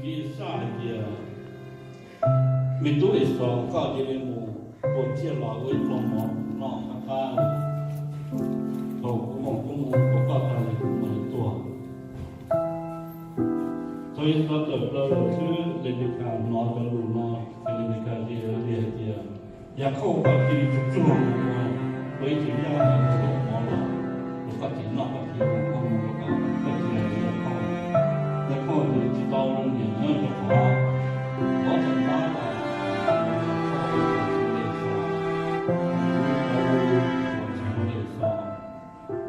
chỉ xa kia mình tuổi sống có gì mù buồn chia lọ với lòng mỏ nọ khá thầu cũng có cái cũng mấy tuổi thôi nó tự lo chứ lên đi cả nó tự lu nó lên đi cả gì gìอยากเข้ากับที่จุดๆว่าไว้ถึงยาในโลกมอลแล้วก็ถึงนอกกับที่ของข้อมูลแล้วก็ถึงอะไรเข้าแล้วก็อยู่ที่ตอนนั้นเนี่ยเมื่อเราขอถึงบ้านเรา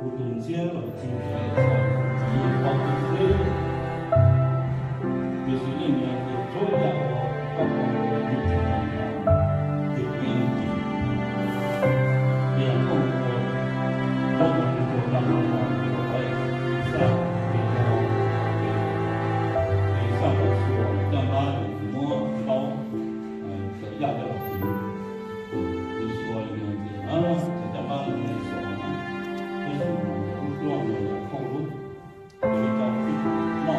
无论接了今天的一方面，就是里面的主要包括有什么的原因，然后我专门就让我可以上给上来说，让他有什么高的压力，你说一个啊，这他妈的没说嘛。希望有后路，有一条路，冒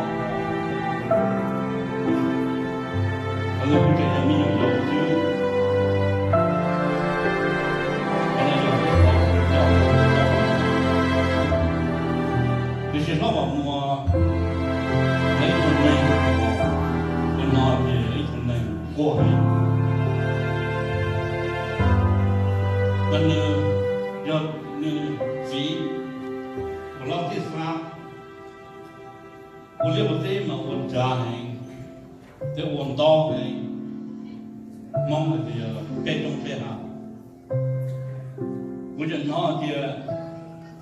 而且不给人民有要求，完了就这些老板们啊，那一群人跟那边一群人过海，但是要急。我老弟说，我这不对嘛，我家人，这我到人，忙的这个被动被哈，我就拿这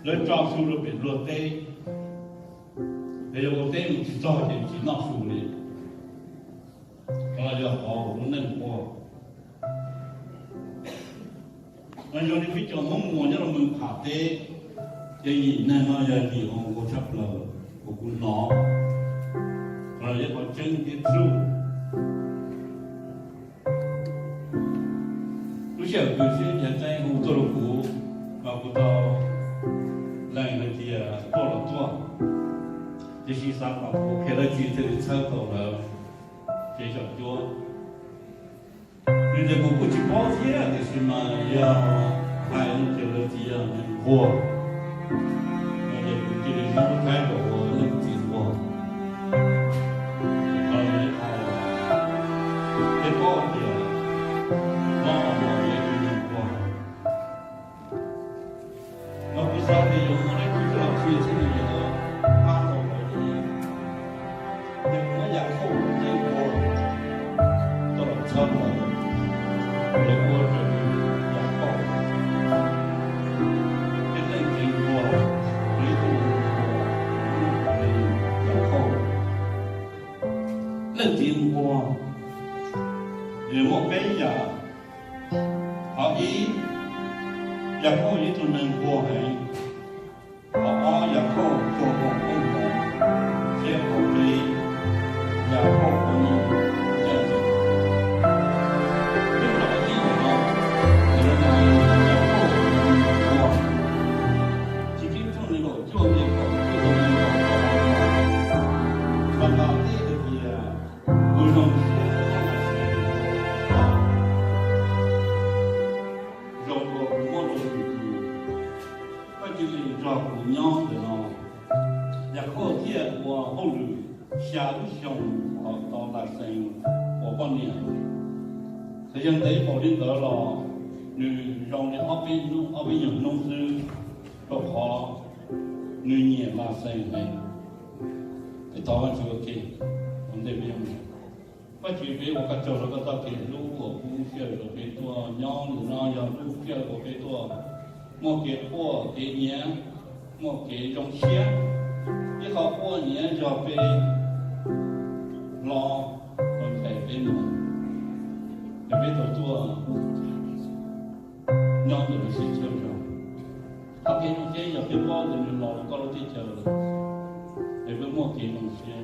来抓住了别落地，还有我对我去抓的去拿书的，后来就好我能过，那有的比较忙，我那我们爬的。cái gì nên nó giờ thì ông có chấp là của cô nó rồi giờ có chân cái trụ lúc trước cứ xin nhận tay hùng tôi là cũ và cô tao lại là thì to là to cái gì sáng bảo cô cái đó chỉ thì sao tao là cái chọn chúa nhưng mà cô chỉ bảo thế thì xin mà giờ hai anh chơi là gì mình qua chỉ để nó thay đổi lên tiền của còn cái có thì nó là một cái tiền của nó cứ sao thì dùng nó cứ làm chuyện thế này nó ăn rồi thì nhưng nó giảm không tiền của tôi làm sao mà để của rồi giảm không cái này tiền của lên tiền qua rồi một cái giờ họ ý giờ có ý tụi mình qua hay họ giờ có cho một công việc sẽ có cái giờ có công việc giờ gì lúc đó ý của nó thì nó nói giờ có công việc qua chỉ khi tụi mình gọi cho việc của tụi mình gọi và bảo thế thì tôi không rồi có một lần có chỉ là cho cùng nhau để nó nhà có thiệt của hậu lữ xa lúc xong họ to là thành của con nhà thời gian đấy họ đến đó là người dòng này ở bên những nông sư rồi họ người nhẹ là thành này cái tao vẫn chưa kịp vấn đề bây giờ phát triển về một cái chỗ là cái tao kể lũ của cũng kia rồi cái tua nhau nó giờ lũ kia của cái tua một cái của cái nhé một cái trong xe cái họ của nhé cho về lo còn phải bên nữa để biết tổ tua nhau được sự chơi rồi họ cái trong xe giờ cái bao thì mình lo có lúc đi chờ để với một cái trong xe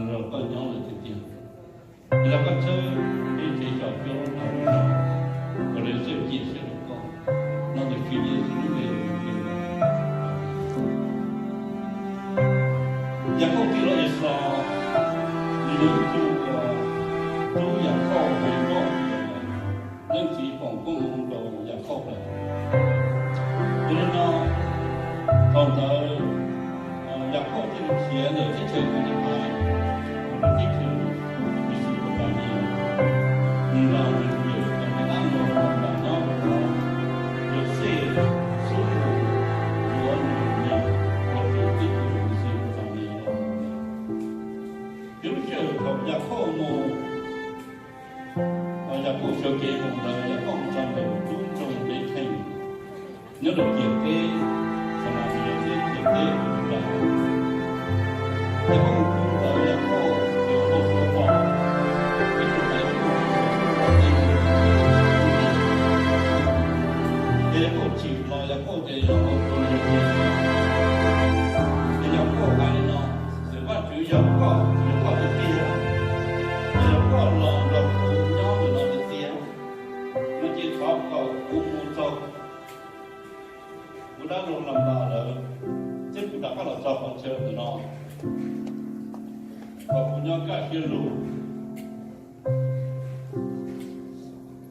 rồi có nhau là cái tiền là con chơi đi chơi trò chơi nào đó rồi để xem gì sẽ được con nó được khi gì sẽ được giờ không chỉ là sao 都也靠回报的，人基本共同都也靠的。所以呢，到了也靠这个钱的，这钱可能还，这钱不是不方便，让人有可能按照那有些收入有能力，或者这个是不方便的。有些เขาอยากเข้าโมอยากเข้าเชื่อเกมของเราอยากเข้าจำเป็นรุ่งจงได้แข่งเนื้อเกี่ยวกับสมาธิเกี่ยวกับได้อยากเข้าเราอยากเข้าเกี่ยวกับตัวปอเป็นตัวไหนอยากเข้าจีบเราอยากเข้าใจเราตัวนี้อยากเข้าอะไรเนาะแต่ว่า主要เข้า的爹，也不老的苦，养的老的爹，那就找个父母找，不然都那么大了，这不然还老找好车的呢，我不要干些路，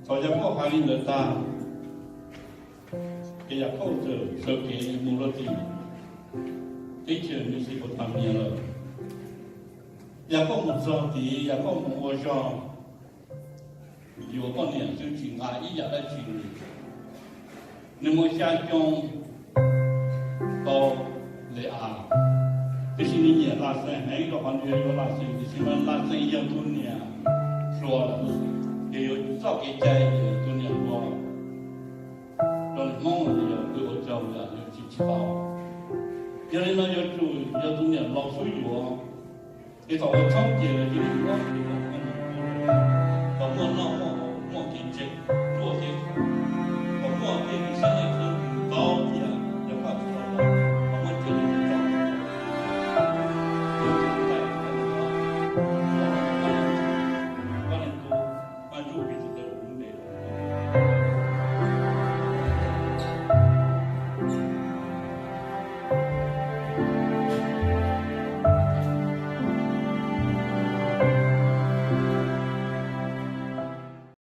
好像我还领得大，也要靠着手给母老弟，这些你是不谈面了。也讲唔上地，也讲唔我上，有个年就进啊，一日来进，你们下江到来啊，就是你年拉生，还有一个环节有拉生，就是们拉生要多年说了，也有早给家也多年说，让你忙的要给我教的有几七八，有人呢要多年老手有。给找个长节的就是我把我那我给接做些，把我给你现在是高点也发出来了，把我接的是高，有这个在的话，关联度关注彼此的问题。